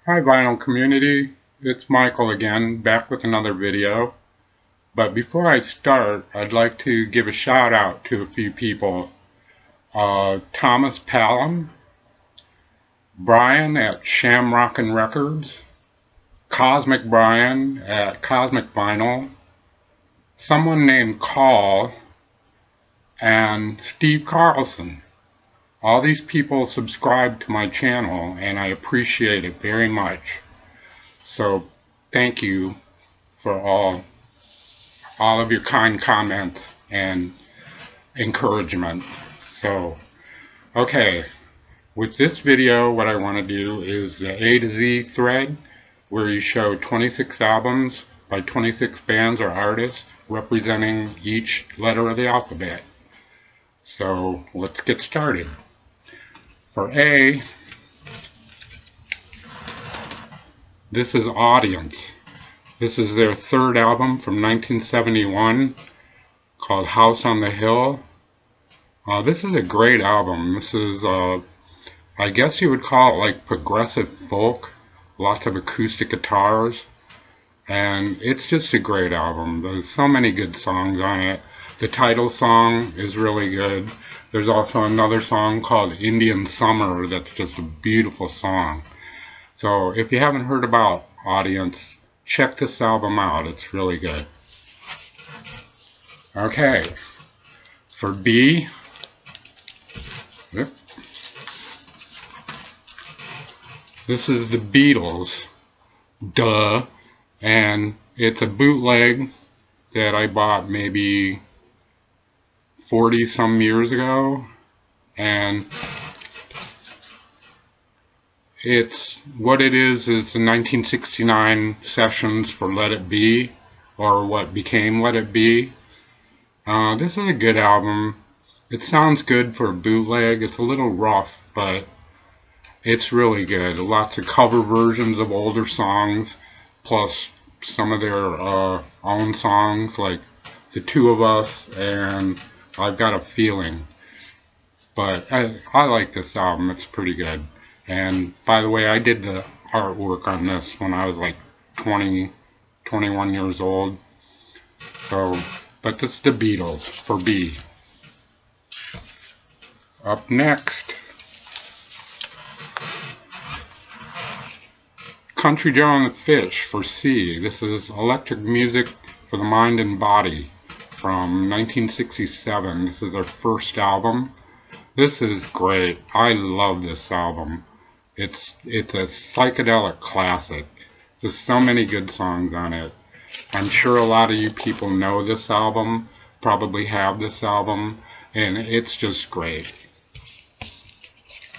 Hi vinyl community, it's Michael again, back with another video. But before I start, I'd like to give a shout out to a few people. Thomas Palin, Brian at Shamrockin' Records, Cosmic Brian at Cosmic Vinyl, someone named Call, and Steve Carlson. All these people subscribe to my channel and I appreciate it very much. So thank you for all of your kind comments and encouragement. So, okay, with this video, what I want to do is the A to Z thread, where you show 26 albums by 26 bands or artists representing each letter of the alphabet. So, let's get started. For A, this is Audience. This is their third album from 1971 called House on the Hill. This is a great album. This is, I guess you would call it like progressive folk, lots of acoustic guitars, and it's just a great album. There's so many good songs on it. The title song is really good. There's also another song called Indian Summer that's just a beautiful song. So if you haven't heard about Audience, check this album out. It's really good. Okay, for B, this is the Beatles, duh, and it's a bootleg that I bought maybe 40 some years ago, and it's what it is the 1969 sessions for Let It Be, or what became Let It Be. This is a good album. It sounds good for a bootleg. It's a little rough, but it's really good. Lots of cover versions of older songs, plus some of their own songs, like The Two of Us and I've Got a Feeling. But I like this album. It's pretty good. And by the way, I did the artwork on this when I was like 20, 21 years old. So, but this is the Beatles for B. Up next, Country Joe and the Fish for C. This is Electric Music for the Mind and Body from 1967. This is their first album. This is great. I love this album. It's a psychedelic classic. There's so many good songs on it. I'm sure a lot of you people know this album, probably have this album, and it's just great.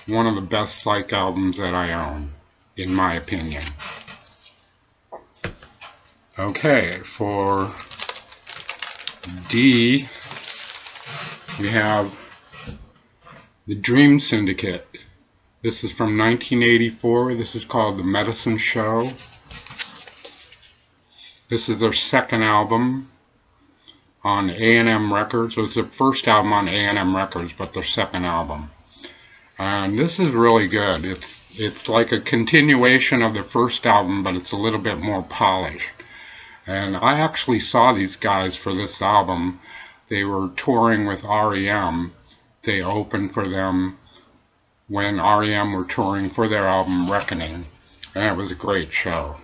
One of the best psych albums that I own, in my opinion. Okay, for D, we have the Dream Syndicate. This is from 1984. This is called The Medicine Show. This is their second album on A&M Records. It was their first album on A&M Records, but their second album. And this is really good. It's like a continuation of the first album, but it's a little bit more polished. And I actually saw these guys for this album. They were touring with REM. They opened for them when REM were touring for their album Reckoning, and it was a great show.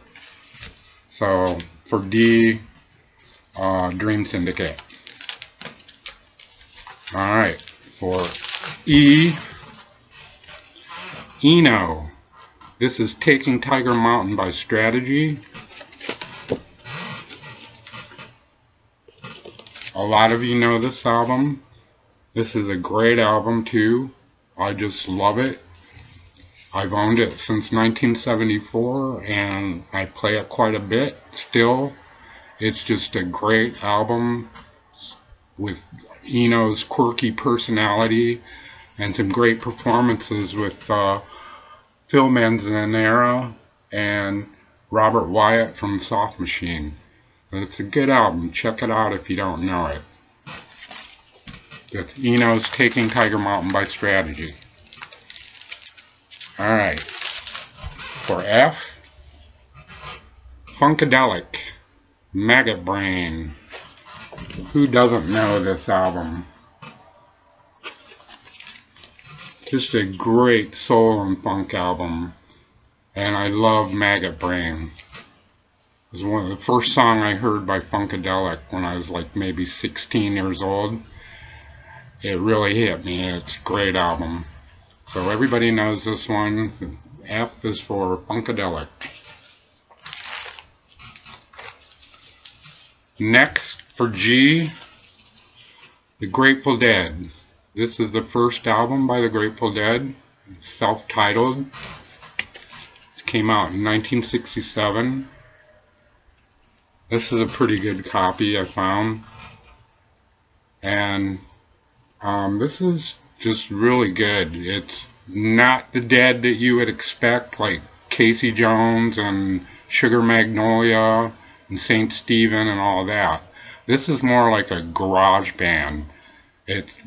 So for D, Dream Syndicate. Alright, for E, Eno. This is Taking Tiger Mountain by Strategy. A lot of you know this album. This is a great album too. I just love it. I've owned it since 1974 and I play it quite a bit still. It's just a great album with Eno's quirky personality and some great performances with Phil Manzanera and Robert Wyatt from Soft Machine. It's a good album. Check it out if you don't know it. That's Eno's Taking Tiger Mountain by Strategy. Alright. For F, Funkadelic, Maggot Brain. Who doesn't know this album? Just a great soul and funk album. And I love Maggot Brain. It was one of the first songs I heard by Funkadelic when I was like maybe 16 years old. It really hit me. It's a great album. So everybody knows this one. F is for Funkadelic. Next, for G, The Grateful Dead. This is the first album by The Grateful Dead, self-titled. It came out in 1967. This is a pretty good copy I found. And this is just really good. It's not the Dead that you would expect, like Casey Jones and Sugar Magnolia and St. Stephen and all that. This is more like a garage band.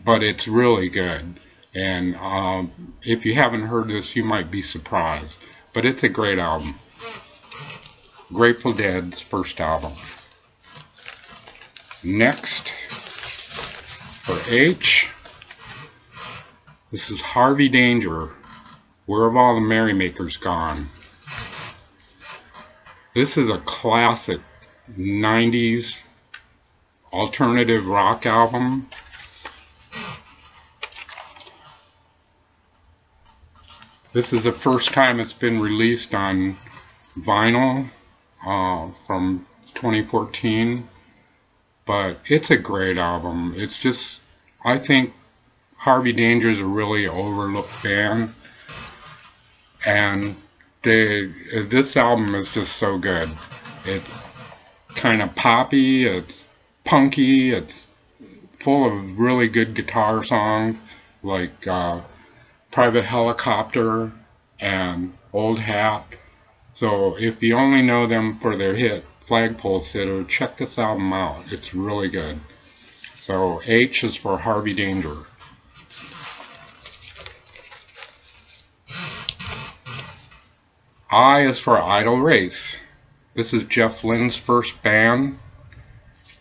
But it's really good. And if you haven't heard this, you might be surprised. But it's a great album. Grateful Dead's first album. Next, for H, this is Harvey Danger. Where Have All the Merrymakers Gone? This is a classic 90s alternative rock album. This is the first time it's been released on vinyl from 2014. But it's a great album. It's just, I think Harvey Danger is a really overlooked band. And this album is just so good. It's kind of poppy, it's punky, it's full of really good guitar songs like Private Helicopter and Old Hat. So if you only know them for their hit Flagpole Sitter, check this album out. It's really good. So H is for Harvey Danger. I is for Idle Race. This is Jeff Lynne's first band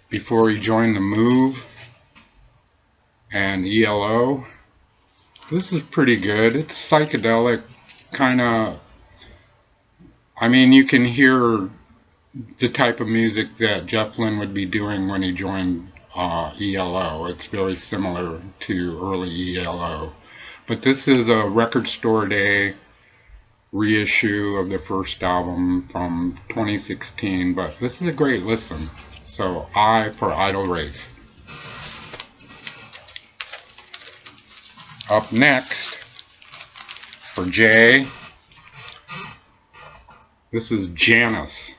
before he joined The Move and ELO. This is pretty good. It's psychedelic, kind of. I mean, you can hear the type of music that Jeff Lynne would be doing when he joined ELO. It's very similar to early ELO. But this is a Record Store Day reissue of the first album from 2016. But this is a great listen. So I for Idle Race. Up next, for J, this is Janice.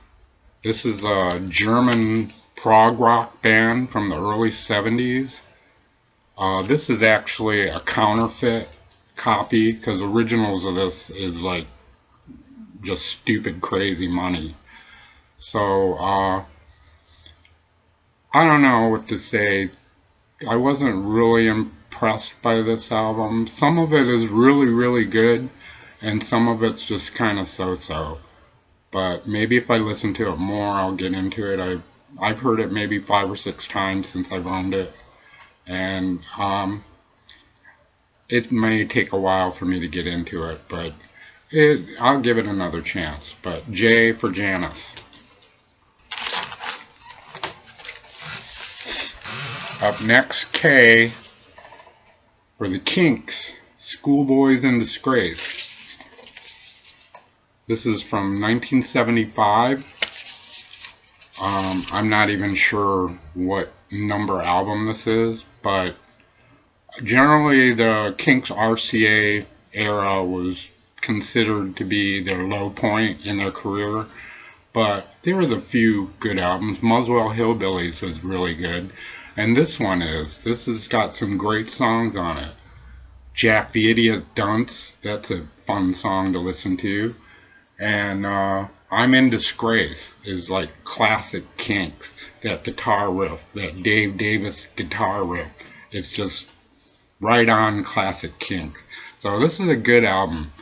This is a German prog rock band from the early 70s. This is actually a counterfeit copy because originals of this is like just stupid crazy money. So I don't know what to say. I wasn't really impressed by this album. Some of it is really, really good, and some of it's just kind of so-so. But maybe if I listen to it more, I'll get into it. I've heard it maybe 5 or 6 times since I've owned it, and it may take a while for me to get into it, but I'll give it another chance. But J for Janice. Up next, K for the Kinks, Schoolboys in Disgrace. This is from 1975. I'm not even sure what number album this is, but generally the Kinks RCA era was considered to be their low point in their career, but there was a few good albums. Muswell Hillbillies was really good, and this has got some great songs on it. Jack the Idiot Dunce, that's a fun song to listen to, and I'm in Disgrace is like classic Kinks. That guitar riff, that Dave Davis guitar riff, it's just right on classic Kinks. So this is a good album.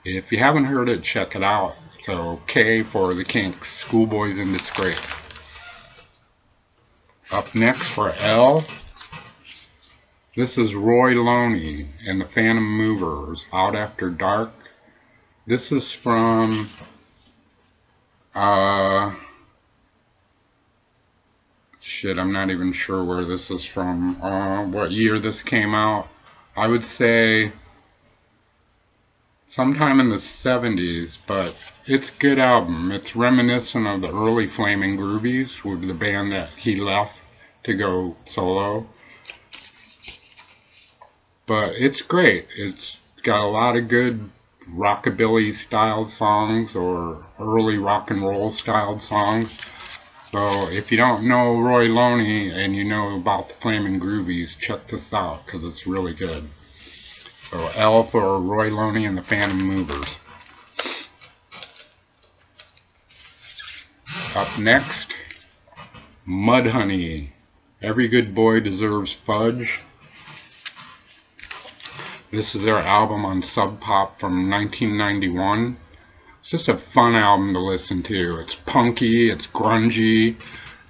If you haven't heard it, check it out. So K for the Kinks, Schoolboys in Disgrace. Up next for L, this is Roy Loney and the Phantom Movers, Out After Dark. This is from I'm not even sure where this is from, what year this came out. I would say sometime in the 70s, but it's a good album. It's reminiscent of the early Flaming Groovies, with the band that he left to go solo. But it's great. It's got a lot of good rockabilly styled songs or early rock and roll styled songs. So if you don't know Roy Loney and you know about the Flamin' Groovies, check this out because it's really good. So L for Roy Loney and the Phantom Movers. Up next, Mudhoney, Every Good Boy Deserves Fudge. This is their album on Sub Pop from 1991. It's just a fun album to listen to. It's punky, it's grungy,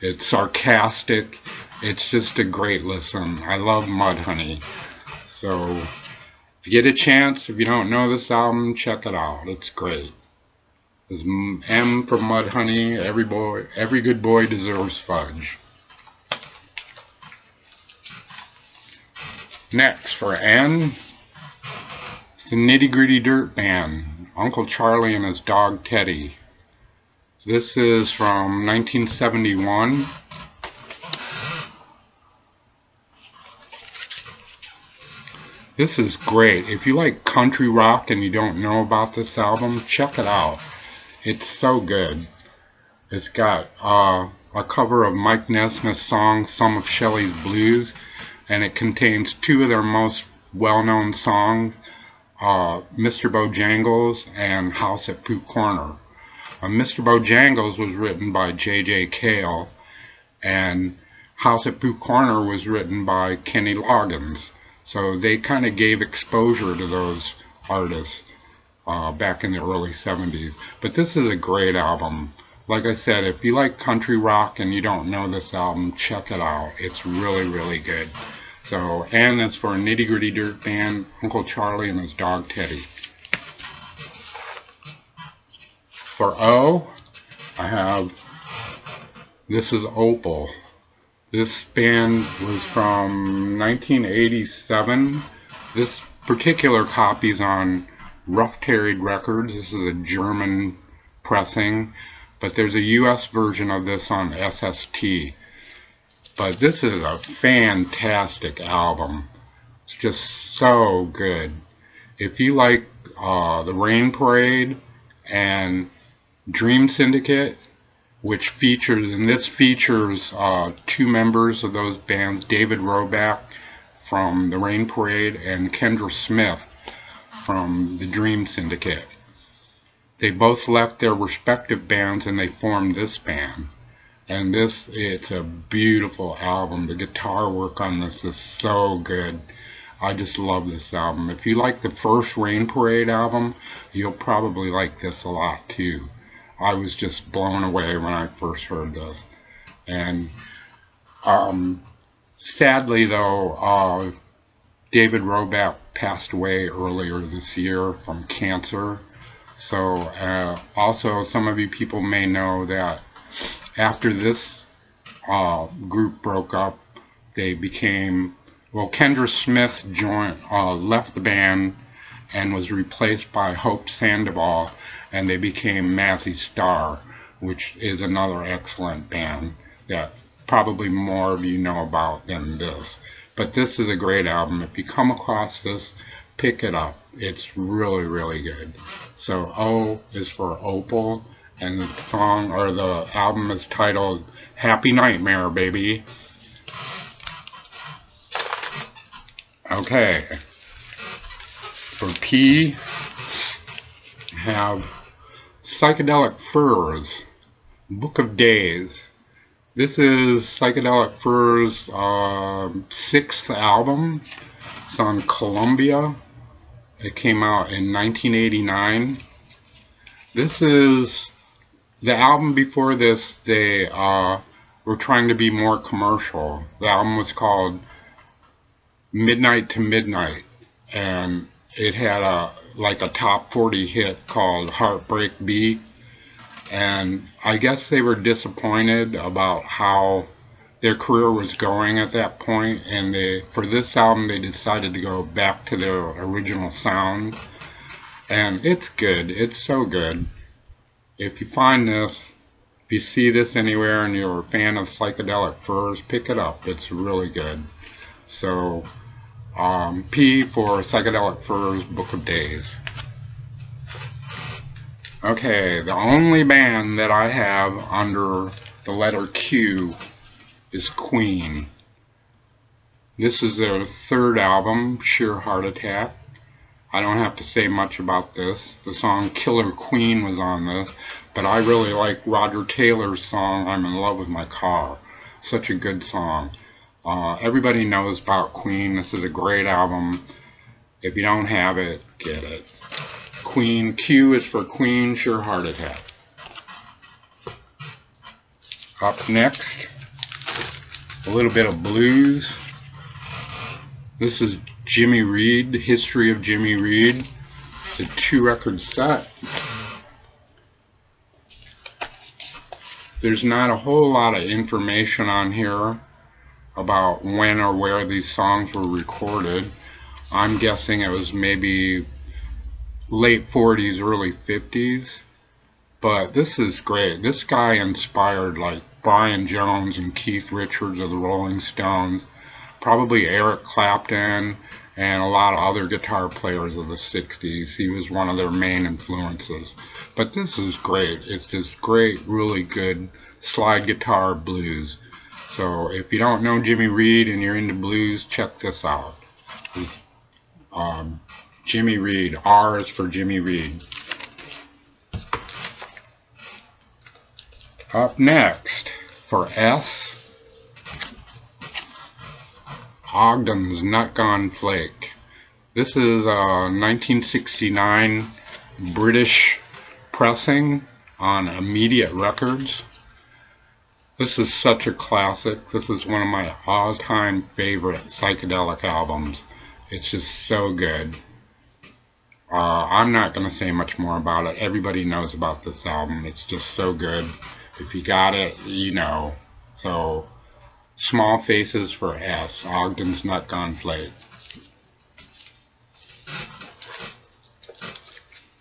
it's sarcastic. It's just a great listen. I love Mudhoney. So if you get a chance, if you don't know this album, check it out. It's great. This is M for Mudhoney, Every Good Boy Deserves Fudge. Next for N, it's the Nitty Gritty Dirt Band, Uncle Charlie and his dog Teddy. This is from 1971. This is great. If you like country rock and you don't know about this album, check it out. It's so good. It's got a cover of Mike Nesmith's song, Some of Shelley's Blues, and it contains two of their most well-known songs, Mr. Bojangles and House at Pooh Corner. Mr. Bojangles was written by J.J. Cale, and House at Pooh Corner was written by Kenny Loggins. So they kind of gave exposure to those artists back in the early 70s. But this is a great album. Like I said, if you like country rock and you don't know this album, check it out. It's really, really good. So, and that's for Nitty Gritty Dirt Band, Uncle Charlie and his dog Teddy. For O, I have This Is Opal. This band was from 1987. This particular copy is on Rough Terried Records. This is a German pressing, but there's a US version of this on SST. But this is a fantastic album. It's just so good. If you like the Rain Parade and Dream Syndicate, which features two members of those bands, David Roback from the Rain Parade and Kendra Smith from the Dream Syndicate. They both left their respective bands and they formed this band. And it's a beautiful album. The guitar work on this is so good. I just love this album. If you like the first Rain Parade album, you'll probably like this a lot too. I was just blown away when I first heard this. And sadly though, David Roback passed away earlier this year from cancer. So also some of you people may know that after this group broke up, they became, Kendra Smith left the band and was replaced by Hope Sandoval, and they became Mazzy Star, which is another excellent band that probably more of you know about than this. But this is a great album. If you come across this, pick it up. It's really, really good. So O is for Opal, and the song or the album is titled Happy Nightmare, Baby. Okay. For P, have Psychedelic Furs, Book of Days. This is Psychedelic Furs' 6th album. It's on Columbia. It came out in 1989. This is the album before this. They were trying to be more commercial. The album was called Midnight to Midnight, and it had a top 40 hit called Heartbreak Beat. And I guess they were disappointed about how their career was going at that point, and for this album they decided to go back to their original sound. And it's good. It's so good. If you find this, if you see this anywhere and you're a fan of Psychedelic Furs, pick it up. It's really good. So, P for Psychedelic Furs Book of Days. Okay, the only band that I have under the letter Q is Queen. This is their third album, Sheer Heart Attack. I don't have to say much about this. The song Killer Queen was on this, but I really like Roger Taylor's song I'm in Love with My Car. Such a good song. Everybody knows about Queen. This is a great album. If you don't have it, get it. Queen, Q is for Queen, Sheer Heart Attack. Up next, a little bit of blues. This is Jimmy Reed, The History of Jimmy Reed. It's a 2-record set. There's not a whole lot of information on here about when or where these songs were recorded. I'm guessing it was maybe late 40s, early 50s. But this is great. This guy inspired like Brian Jones and Keith Richards of the Rolling Stones, probably Eric Clapton, and a lot of other guitar players of the 60s. He was one of their main influences. But this is great. It's this great, really good slide guitar blues. So if you don't know Jimmy Reed and you're into blues, check this out. This, Jimmy Reed. R is for Jimmy Reed. Up next, for S, Ogden's Nut Gone Flake. This is a 1969 British pressing on Immediate Records. This is such a classic. This is one of my all-time favorite psychedelic albums. It's just so good. I'm not going to say much more about it. Everybody knows about this album. It's just so good. If you got it, you know. So, Small Faces for S, Ogden's Nut Gone Flake.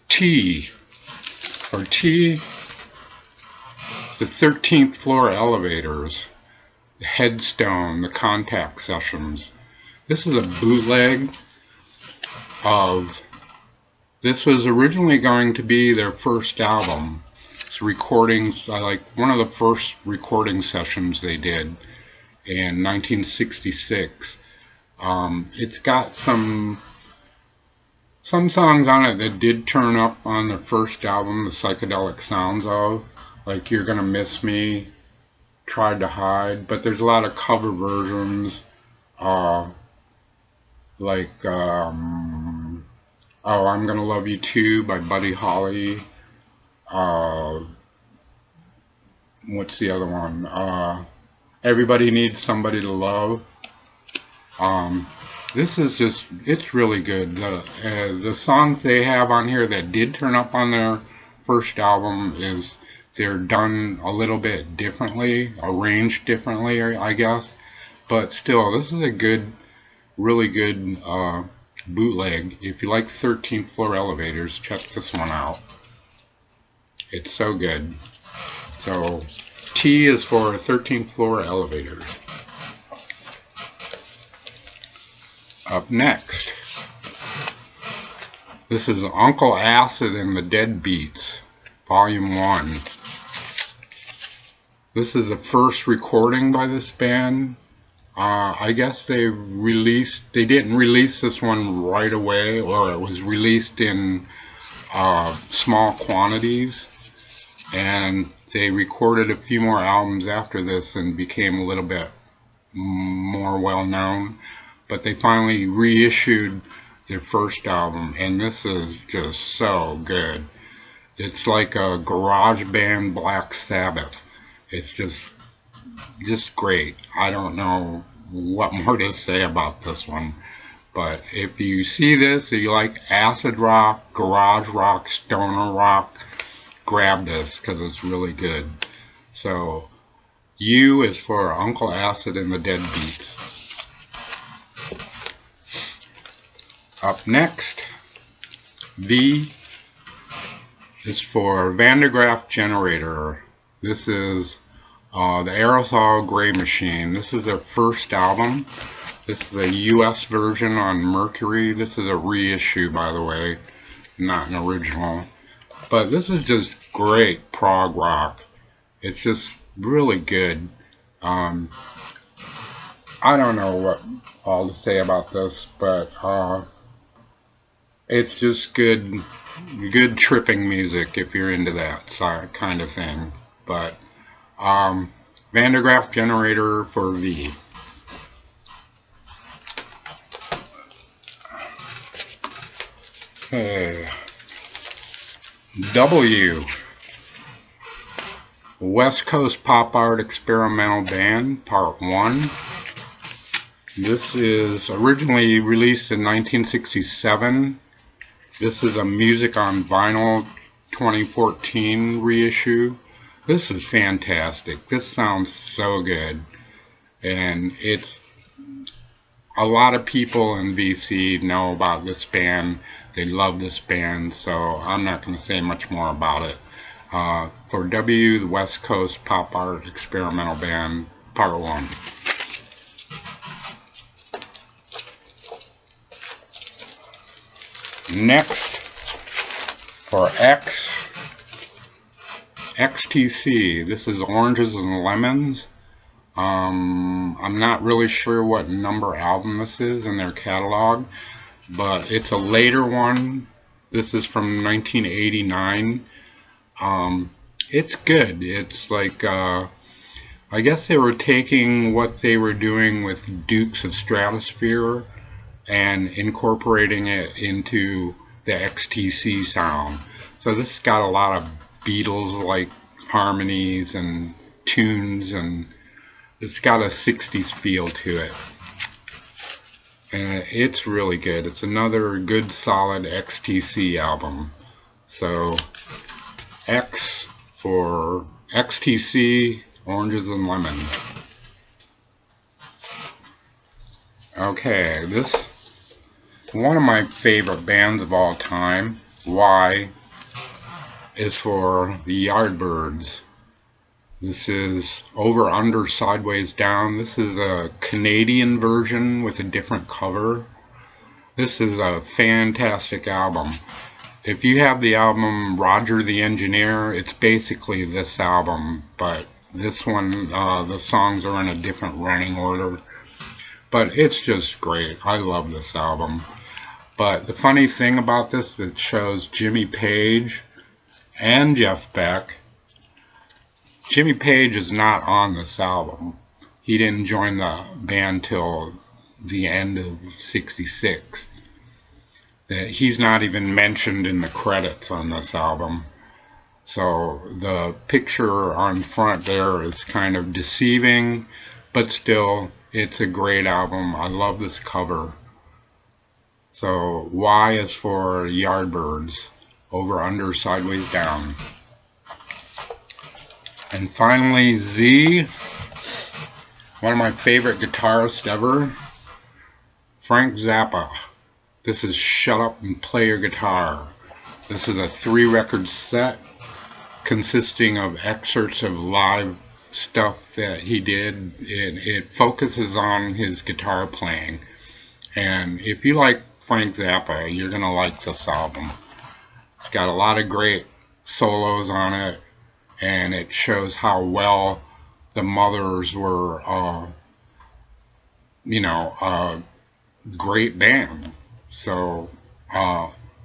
T. For T, the 13th Floor Elevators, the Headstone, the Contact Sessions. This is a bootleg of, this was originally going to be their first album. It's recordings, like one of the first recording sessions they did in 1966. It's got some songs on it that did turn up on their first album, the Psychedelic Sounds of, like You're Gonna Miss Me, Tried to Hide, but there's a lot of cover versions, like Oh, I'm Gonna Love You Too by Buddy Holly. What's the other one? Everybody Needs Somebody to Love. This is just, it's really good. The songs they have on here that did turn up on their first album is, they're done a little bit differently, arranged differently, I guess. But still, this is a good, really good bootleg. If you like 13th Floor Elevators, check this one out. It's so good. So, T is for 13th Floor Elevators. Up next, this is Uncle Acid and the Deadbeats, Volume 1. This is the first recording by this band. I guess they didn't release this one right away, or it was released in small quantities, and they recorded a few more albums after this and became a little bit more well known, but they finally reissued their first album, and this is just so good. It's like a garage band Black Sabbath. It's just great. I don't know what more to say about this one. But if you see this, if you like acid rock, garage rock, stoner rock, grab this because it's really good. So U is for Uncle Acid and the Deadbeats. Up next, V is for Van de Graaff Generator. This is the Aerosol Gray Machine. This is their first album. This is a US version on Mercury. This is a reissue, by the way, not an original. But this is just great prog rock. It's just really good. I don't know what all to say about this, but it's just good tripping music if you're into that kind of thing. But Van de Graaff Generator for V. Okay. W. West Coast Pop Art Experimental Band, Part 1. This is originally released in 1967. This is a Music on Vinyl 2014 reissue. This is fantastic. This sounds so good. And it's a lot of people in VC know about this band. They love this band, so I'm not going to say much more about it. For W, the West Coast Pop Art Experimental Band, Part 1. Next, for X, XTC. This is Oranges and Lemons. I'm not really sure what number album this is in their catalog, but it's a later one. This is from 1989. It's good. It's like, I guess they were taking what they were doing with Dukes of Stratosphere and incorporating it into the XTC sound. So this got a lot of Beatles-like harmonies and tunes, and it's got a 60s feel to it. And it's really good. It's another good, solid XTC album. So X for XTC, Oranges and Lemons. Okay, this one of my favorite bands of all time, Y, is for the Yardbirds. This is Over, Under, Sideways, Down. This is a Canadian version with a different cover. This is a fantastic album. If you have the album Roger the Engineer, it's basically this album, but this one, the songs are in a different running order. But it's just great. I love this album. But the funny thing about this, it shows Jimmy Page and Jeff Beck. Jimmy Page is not on this album. He didn't join the band till the end of '66. He's not even mentioned in the credits on this album. So the picture on front there is kind of deceiving, but still, it's a great album. I love this cover. So Y is for Yardbirds, Over, Under, Sideways, Down. And finally, Z, one of my favorite guitarists ever, Frank Zappa. This is Shut Up and Play Your Guitar. This is a 3-record set consisting of excerpts of live stuff that he did. It focuses on his guitar playing. And if you like Frank Zappa, you're going to like this album. It's got a lot of great solos on it, and it shows how well the Mothers were, a great band. So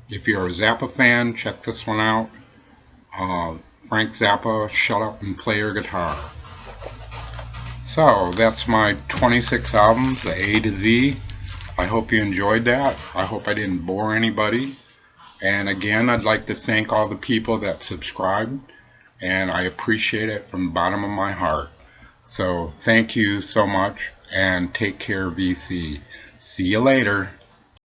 if you're a Zappa fan, check this one out. Frank Zappa, Shut Up and Play Your Guitar. So that's my 26 albums, the A to Z. I hope you enjoyed that. I hope I didn't bore anybody. And again, I'd like to thank all the people that subscribed, and I appreciate it from the bottom of my heart. So thank you so much, and take care, VC. See you later.